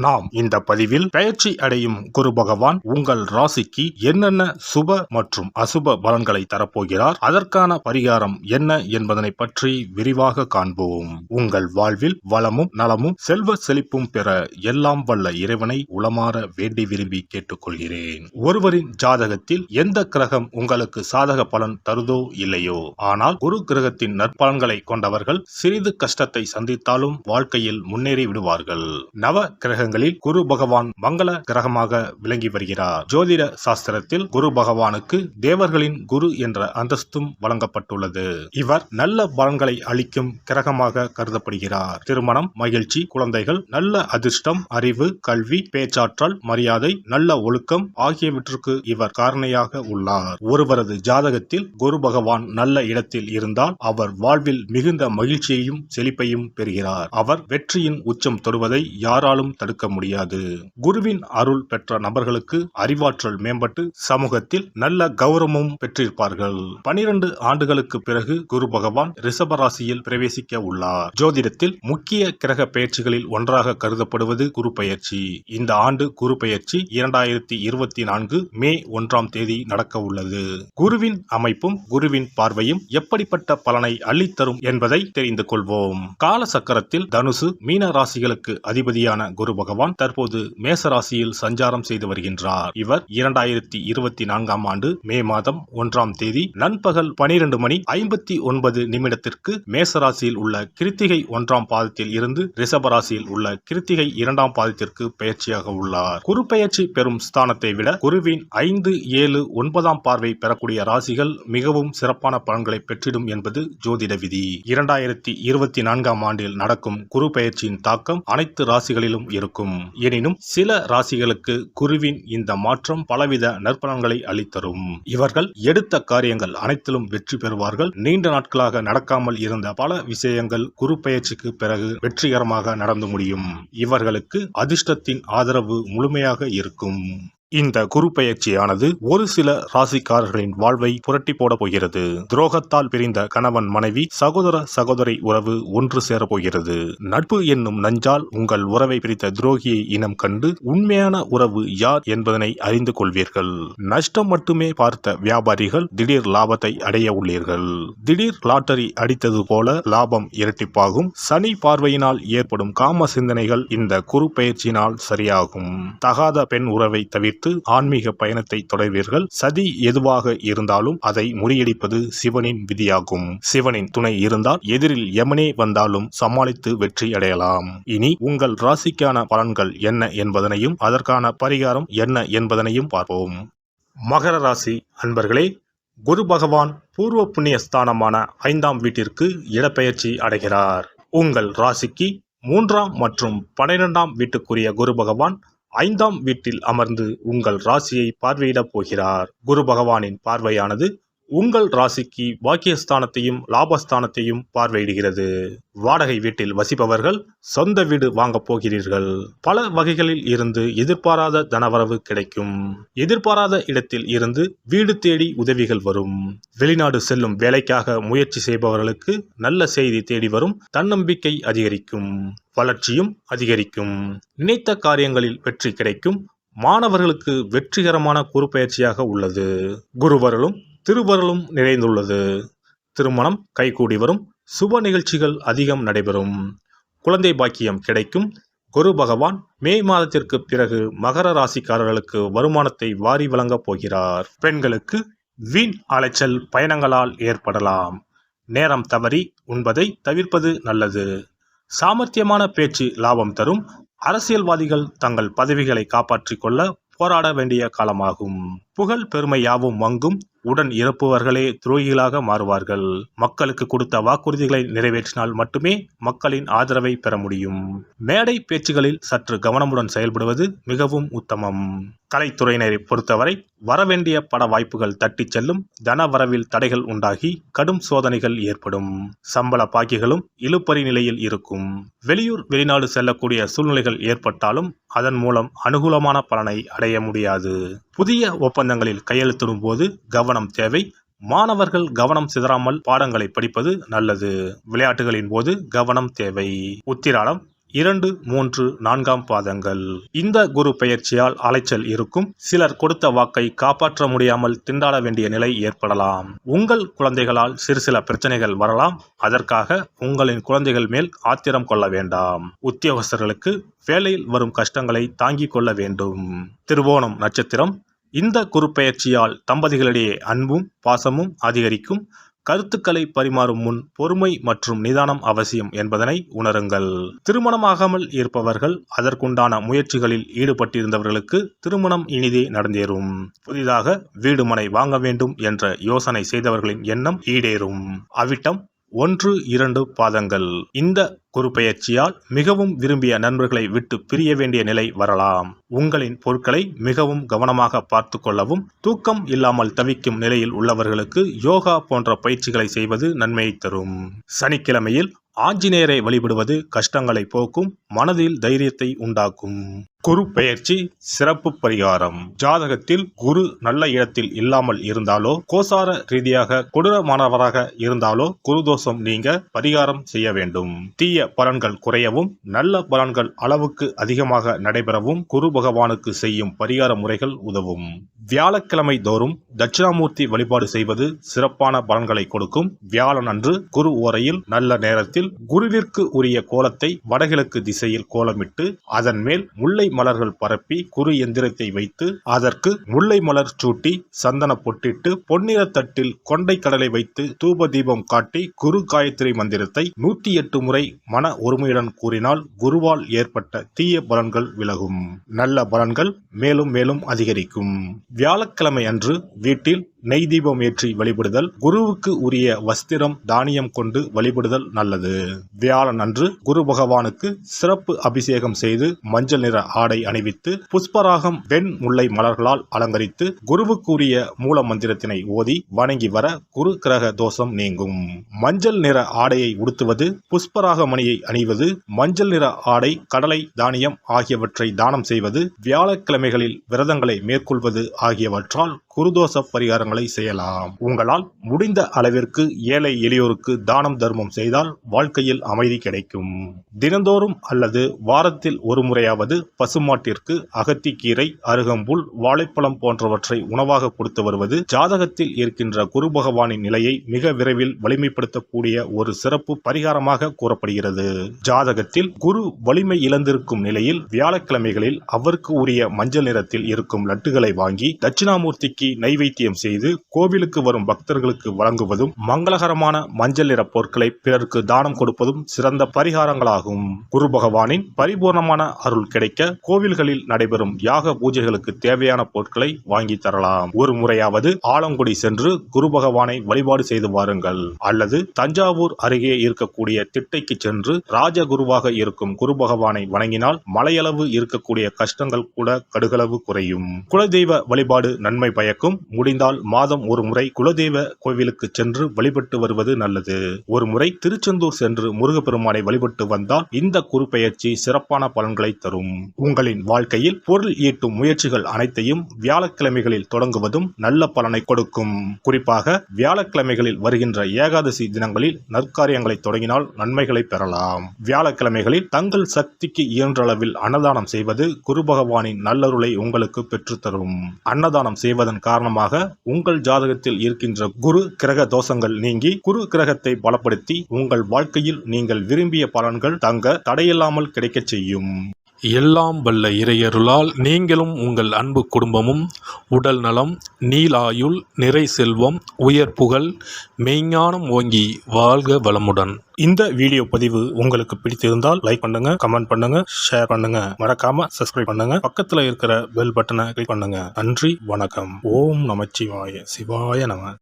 நாம் இந்த பதிவில் பெயர்ச்சி அடையும் குரு பகவான் உங்கள் ராசிக்கு என்னென்ன சுப மற்றும் அசுப பலன்களை தரப்போகிறார், அதற்கான பரிகாரம் என்ன என்பதனை பற்றி விரிவாக காண்போம். உங்கள் வாழ்வில் வளமும் நலமும் செல்வ செழிப்பும் பெற எல்லாம் வல்ல இறைவனை உளமாற வேண்டி விரும்பி கேட்டுக்கொள்கிறேன். ஒருவரின் ஜாதகத்தில் எந்த கிரகம் உங்களுக்கு சாதக பலன் தருதோ இல்லையோ, ஆனால் குரு கிரகத்தின் நற்பலன்களை கொண்டவர்கள் சிறிது கஷ்டத்தை சந்தித்தாலும் வாழ்க்கையில் முன்னேறி விடுவார்கள். நவ கிரகங்களில் குரு பகவான் மங்கள கிரகமாக விளங்கி வருகிறார். ஜோதிட சாஸ்திரத்தில் குரு பகவானுக்கு தேவர்களின் குரு என்ற அந்தஸ்தும் வழங்கப்பட்டுள்ளது. இவர் நல்ல பலன்களை அளிக்கும் கிரகமாக கருதப்படுகிறார். திருமணம், மகிழ்ச்சி, குழந்தைகள், நல்ல அதிர்ஷ்டம், அறிவு, கல்வி, பேச்சாற்றல், மரியாதை, நல்ல ஒழுக்கம் ஆகியவற்றுக்கு இவர் காரணியாக உள்ளார். ஒருவரது ஜாதகத்தில் குரு பகவான் நல்ல இடத்தில் இருந்தால் அவர் வாழ்வில் மிகுந்த மகிழ்ச்சியையும் செழிப்பையும் பெறுகிறார். அவர் வெற்றியின் உச்சம் தொடுவதை யாராலும் தடுக்க முடியாது. குருவின் அருள் பெற்ற நபர்களுக்கு அறிவாற்றல் மேம்பட்டு சமூகத்தில் நல்ல கௌரவமும் பெற்றிருப்பார்கள். 12 ஆண்டுகளுக்கு பிறகு குரு பகவான் ரிஷப ராசியில் பிரவேசிக்க உள்ளார். ஜோதிடத்தில் முக்கிய கிரக பெயர்ச்சிகளில் ஒன்றாக கருதப்படுவது குரு பெயர்ச்சி. இந்த ஆண்டு குரு பெயர்ச்சி 2024 மே 1ஆம் தேதி நடக்க உள்ளது. குருவின் அமைப்பும் குருவின் பார்வையும் எப்படிப்பட்ட பலனை அள்ளித்தரும் என்பதை தெரிந்து கொள்வோம். கால சக்கரத்தில் தனுசு, மீன ராசிகளுக்கு அதிபதியான குரு பகவான் தற்போது மேச ராசியில் சஞ்சாரம் செய்து வருகின்றார். இவர் 2024ஆம் ஆண்டு மே மாதம் 1ஆம் தேதி நண்பகல் 12:59 மேச ராசியில் உள்ள கிருத்திகை 1ஆம் பாதத்தில் இருந்து ரிஷப ராசியில் உள்ள கிருத்திகை 2ஆம் பாதத்திற்கு பெயர்ச்சியாக உள்ளார். குரு பெயர்ச்சி பெறும் ஸ்தானத்தை விட குருவின் 5, 7, 9ஆம் பார்வை பெறக்கூடிய ராசிகள் மிகவும் சிறப்பான பலன்களை பெற்றிடும் என்பது ஜோதிட விதி. 2024ஆம் ஆண்டில் நடக்கும் குரு பெயர்ச்சியின் தாக்கம் அனைத்து ராசிகளிலும் இருக்கும். எனினும் சில ராசிகளுக்கு குருவின் இந்த மாற்றம் பலவித நற்பலன்களை அளித்தரும். இவர்கள் எடுத்த காரியங்கள் அனைத்திலும் வெற்றி பெறுவார்கள். நீண்ட நாட்களாக நடக்காமல் இருந்த பல விஷயங்கள் குரு பெயர்ச்சிக்கு பிறகு வெற்றிகரமாக நடந்து முடியும். இவர்களுக்கு அதிர்ஷ்டத்தின் ஆதரவு முழுமையாக இருக்கும். இந்த குரு பெயர்ச்சியானது ஒரு சில ராசிக்காரர்களின் வாழ்வை புரட்டி போட போகிறது. துரோகத்தால் பிரிந்த கணவன் மனைவி, சகோதர சகோதரி உறவு ஒன்று சேர போகிறது. நட்பு என்னும் நஞ்சால் உங்கள் உறவை பிரித்த துரோகியை இனம் கண்டு உண்மையான உறவு யார் என்பதனை அறிந்து கொள்வீர்கள். நஷ்டம் மட்டுமே பார்த்த வியாபாரிகள் திடீர் லாபத்தை அடைய உள்ளீர்கள். திடீர் லாட்டரி அடித்தது போல லாபம் இரட்டிப்பாகும். சனி பார்வையினால் ஏற்படும் காம சிந்தனைகள் இந்த குரு பெயர்ச்சியினால் சரியாகும். தகாத பெண் உறவை தவிர்த்து ஆன்மீக பயணத்தை தொடர்வீர்கள். சதி எதுவாக இருந்தாலும் அதை முறியடிப்பது சிவனின் விதியாகும். சிவனின் துணை இருந்தால் எதிரில் யமனே வந்தாலும் சமாளித்து வெற்றி அடையலாம். இனி உங்கள் ராசிக்கான பலன்கள் என்ன என்பதனையும் அதற்கான பரிகாரம் என்ன என்பதனையும் பார்ப்போம். மகர ராசி அன்பர்களே, குரு பகவான் பூர்வ புண்ணிய ஸ்தானமான 5ஆம் வீட்டிற்கு இடப்பெயர்ச்சி அடைகிறார். உங்கள் ராசிக்கு 3ஆம் மற்றும் 12ஆம் வீட்டுக்குரிய குரு பகவான் 5ஆம் வீட்டில் அமர்ந்து உங்கள் ராசியை பார்வையிடப் போகிறார். குரு பகவானின் பார்வையானது உங்கள் ராசிக்கு பாக்கியஸ்தானத்தையும் லாபஸ்தானத்தையும் பார்வையிடுகிறது. வாடகை வீட்டில் வசிப்பவர்கள் சொந்த வீடு வாங்கப் போகிறீர்கள். பல வகைகளில் இருந்து எதிர்பாராத தனவரவு கிடைக்கும். எதிர்பாராத இடத்தில் இருந்து வீடு தேடி உதவிகள் வரும். வெளிநாடு செல்லும் வேலைக்காக முயற்சி செய்பவர்களுக்கு நல்ல செய்தி தேடி வரும். தன்னம்பிக்கை அதிகரிக்கும். வளர்ச்சியும் அதிகரிக்கும். நினைத்த காரியங்களில் வெற்றி கிடைக்கும். மாணவர்களுக்கு வெற்றிகரமான குரு பெயர்ச்சியாக உள்ளது. குருவருளும் திருவருளும் நிறைந்துள்ளது. திருமணம் கைகூடி வரும். சுப நிகழ்ச்சிகள் அதிகம் நடைபெறும். குழந்தை பாக்கியம் கிடைக்கும். குரு பகவான் மே மாதத்திற்கு பிறகு மகர ராசிக்காரர்களுக்கு வருமானத்தை வாரி வழங்கப் போகிறார். பெண்களுக்கு வீண் அலைச்சல் பயணங்களால் ஏற்படலாம். நேரம் தவறி உண்பதை தவிர்ப்பது நல்லது. சாமர்த்தியமான பேச்சு லாபம் தரும். அரசியல்வாதிகள் தங்கள் பதவிகளை காப்பாற்றிக் கொள்ள போராட வேண்டிய காலமாகும். புகழ் பெருமை யாவும் மங்கும். உடன் இருப்பவர்களே துரோகிகளாக மாறுவார்கள். மக்களுக்கு கொடுத்த வாக்குறுதிகளை நிறைவேற்றினால் மட்டுமே மக்களின் ஆதரவை பெற முடியும். மேடை பேச்சுகளில் சற்று கவனமுடன் செயல்படுவது மிகவும் உத்தமம். கலைத்துறையினரை பொறுத்தவரை வரவேண்டிய பட வாய்ப்புகள் தட்டிச் செல்லும். தன வரவில் தடைகள் உண்டாகி கடும் சோதனைகள் ஏற்படும். சம்பள பாக்கிகளும் இழுபறி நிலையில் இருக்கும். வெளியூர் வெளிநாடு செல்லக்கூடிய சூழ்நிலைகள் ஏற்பட்டாலும் அதன் மூலம் அனுகூலமான பலனை அடைய முடியாது. புதிய ஒப்பந்தங்களில் கையெழுத்திடும் போது கவனம் தேவை. மாணவர்கள் கவனம் சிதறாமல் பாடங்களை படிப்பது நல்லது. விளையாட்டுகளின் போது கவனம் தேவை. உத்திராடம் 2, 3, 4ஆம் பாதங்கள். இந்த குரு பெயர்ச்சியால் அலைச்சல் இருக்கும். சிலர் கொடுத்த வாக்கை காப்பாற்ற முடியாமல் திண்டாட வேண்டிய நிலை ஏற்படலாம். உங்கள் குழந்தைகளால் சில பிரச்சனைகள் வரலாம். அதற்காக உங்களின் குழந்தைகள் மேல் ஆத்திரம் கொள்ள வேண்டாம். உத்தியோகஸ்தர்களுக்கு வேலையில் வரும் கஷ்டங்களை தாங்கிக் கொள்ள வேண்டும். திருவோணம் நட்சத்திரம். இந்த குரு பெயர்ச்சியால் தம்பதிகளிடையே அன்பும் பாசமும் அதிகரிக்கும். கருத்துக்களை பரிமாறும் முன் பொறுமை மற்றும் நிதானம் அவசியம் என்பதனை உணருங்கள். திருமணமாகாமல் இருப்பவர்கள், அதற்குண்டான முயற்சிகளில் ஈடுபட்டிருந்தவர்களுக்கு திருமணம் இனிதே நடந்தேறும். புதிதாக வீடு மனை வாங்க வேண்டும் என்ற யோசனை செய்தவர்களின் எண்ணம் ஈடேறும். அவிட்டம் 1, 2 பாதங்கள். இந்த குரு பெயர்ச்சியால் மிகவும் விரும்பிய நண்பர்களை விட்டு பிரிய வேண்டிய நிலை வரலாம். உங்களின் பொருட்களை மிகவும் கவனமாக பார்த்து கொள்ளவும். தூக்கம் இல்லாமல் தவிக்கும் நிலையில் உள்ளவர்களுக்கு யோகா போன்ற பயிற்சிகளை செய்வது நன்மையை தரும். சனிக்கிழமையில் ஆஞ்சநேயரை வழிபடுவது கஷ்டங்களை போக்கும், மனதில் தைரியத்தை உண்டாக்கும். குரு பெயர்ச்சி சிறப்பு பரிகாரம். ஜாதகத்தில் குரு நல்ல இடத்தில் இல்லாமல் இருந்தாலோ, கோசார ரீதியாக கொடூரமானவராக இருந்தாலோ குரு தோஷம் நீங்க பரிகாரம் செய்ய வேண்டும். தீய பலன்கள் குறையவும், நல்ல பலன்கள் அளவுக்கு அதிகமாக நடைபெறவும் குரு பகவானுக்கு செய்யும் பரிகார முறைகள் உதவும். வியாழக்கிழமை தோறும் தட்சிணாமூர்த்தி வழிபாடு செய்வது சிறப்பான பலன்களை கொடுக்கும். வியாழன் அன்று குரு ஓரையில் நல்ல நேரத்தில் குருவிற்கு உரிய கோலத்தை வடகிழக்கு திசையில் கோலமிட்டு அதன் மேல் முல்லை மலர்கள் பரப்பி குரு எந்திரத்தை வைத்து அதற்கு முல்லை மலர் சூட்டி சந்தன பொட்டிட்டு பொன்னிற தட்டில் கொண்டை கடலை வைத்து தூப தீபம் காட்டி குரு காயத்ரி மந்திரத்தை 108 முறை மன ஒருமையுடன் கூறினால் குருவால் ஏற்பட்ட தீய பலன்கள் விலகும். நல்ல பலன்கள் மேலும் மேலும் அதிகரிக்கும். வியாழக்கிழமை அன்று வீட்டில் நெய் தீபம் ஏற்றி வழிபடுதல், குருவுக்கு உரிய வஸ்திரம் தானியம் கொண்டு வழிபடுதல் நல்லது. வியாழன் அன்று குரு பகவானுக்கு சிறப்பு அபிஷேகம் செய்து மஞ்சள் நிற ஆடை அணிவித்து புஷ்பராகம் வெண் முல்லை மலர்களால் அலங்கரித்து குருவுக்கு உரிய மூல மந்திரத்தினை ஓதி வணங்கி வர குரு கிரக தோஷம் நீங்கும். மஞ்சள் நிற ஆடையை உடுத்துவது, புஷ்பராக மணியை அணிவது, மஞ்சள் நிற ஆடை, கடலை, தானியம் ஆகியவற்றை தானம் செய்வது, வியாழக்கிழமைகளில் விரதங்களை மேற்கொள்வது ஆகியவற்றால் குருதோஷ பரிகாரங்களை செய்யலாம். உங்களால் முடிந்த அளவிற்கு ஏழை எளியோருக்கு தானம் தர்மம் செய்தால் வாழ்க்கையில் அமைதி கிடைக்கும். தினந்தோறும் அல்லது வாரத்தில் ஒரு முறையாவது பசுமாட்டிற்கு அகத்திக்கீரை, அருகம்புல், வாழைப்பழம் போன்றவற்றை உணவாக கொடுத்து வருவது ஜாதகத்தில் இருக்கின்ற குரு பகவானின் நிலையை மிக விரைவில் வலிமைப்படுத்தக்கூடிய ஒரு சிறப்பு பரிகாரமாக கூறப்படுகிறது. ஜாதகத்தில் குரு வலிமை இழந்திருக்கும் நிலையில் வியாழக்கிழமைகளில் அவருக்கு உரிய மஞ்சள் நிறத்தில் இருக்கும் லட்டுகளை வாங்கி தட்சிணாமூர்த்திக்கு நைவேத்தியம் செய்து கோவிலுக்கு வரும் பக்தர்களுக்கு வழங்குவதும், மங்களகரமான மஞ்சள் நிற பொருட்களை பிறருக்கு தானம் கொடுப்பதும் சிறந்த பரிகாரங்களாகும். குரு பகவானின் பரிபூர்ணமான அருள் கிடைக்க கோவில்களில் நடைபெறும் யாக பூஜைகளுக்கு தேவையான பொருட்களை வாங்கி தரலாம். ஒரு முறையாவது ஆலங்குடி சென்று குரு பகவானை வழிபாடு செய்து வாருங்கள். அல்லது தஞ்சாவூர் அருகே இருக்கக்கூடிய திட்டைக்கு சென்று ராஜகுருவாக இருக்கும் குரு பகவானை வணங்கினால் மலையளவு இருக்கக்கூடிய கஷ்டங்கள் கூட கடுகளவு குறையும். குலதெய்வ வழிபாடு நன்மை பயக்கும். முடிந்தால் மாதம் ஒரு முறை குலதெய்வ கோவிலுக்கு சென்று வழிபட்டு வருவது நல்லது. ஒரு முறை திருச்செந்தூர் சென்று முருகப்பெருமானை வழிபட்டு வந்தால் இந்த குரு பெயர்ச்சி சிறப்பான பலன்களை தரும். உங்களின் வாழ்க்கையில் பொருள் ஈட்டும் முயற்சிகள் அனைத்தையும் வியாழக்கிழமைகளில் தொடங்குவதும் நல்ல பலனை கொடுக்கும். குறிப்பாக வியாழக்கிழமைகளில் வருகின்ற ஏகாதசி தினங்களில் நற்காரியங்களை தொடங்கினால் நன்மைகளை பெறலாம். வியாழக்கிழமைகளில் தங்கள் சக்திக்கு இயன்றளவில் அன்னதானம் செய்வது குரு பகவானின் நல்லருளை உங்களுக்கு பெற்றுத்தரும். அன்னதானம் செய்வதன் காரணமாக உங்கள் ஜாதகத்தில் இருக்கின்ற குரு கிரக தோஷங்கள் நீங்கி குரு கிரகத்தை பலப்படுத்தி உங்கள் வாழ்க்கையில் நீங்கள் விரும்பிய பலன்கள் தங்க தடையில்லாமல் கிடைக்கச் செய்யும். எல்லாம் வல்ல இறையருளால் நீங்களும் உங்கள் அன்பு குடும்பமும் உடல் நலம், நீலாயுள், நிறை செல்வம், உயர் புகழ், மெய்ஞானம் ஓங்கி வாழ்க வளமுடன். இந்த வீடியோ பதிவு உங்களுக்கு பிடித்திருந்தால் லைக் பண்ணுங்க, கமெண்ட் பண்ணுங்க, ஷேர் பண்ணுங்க, மறக்காம சப்ஸ்கிரைப் பண்ணுங்க, பக்கத்துல இருக்கிற பெல் பட்டனை கிளிக் பண்ணுங்க. நன்றி, வணக்கம். ஓம் நமச்சிவாய. சிவாய நம.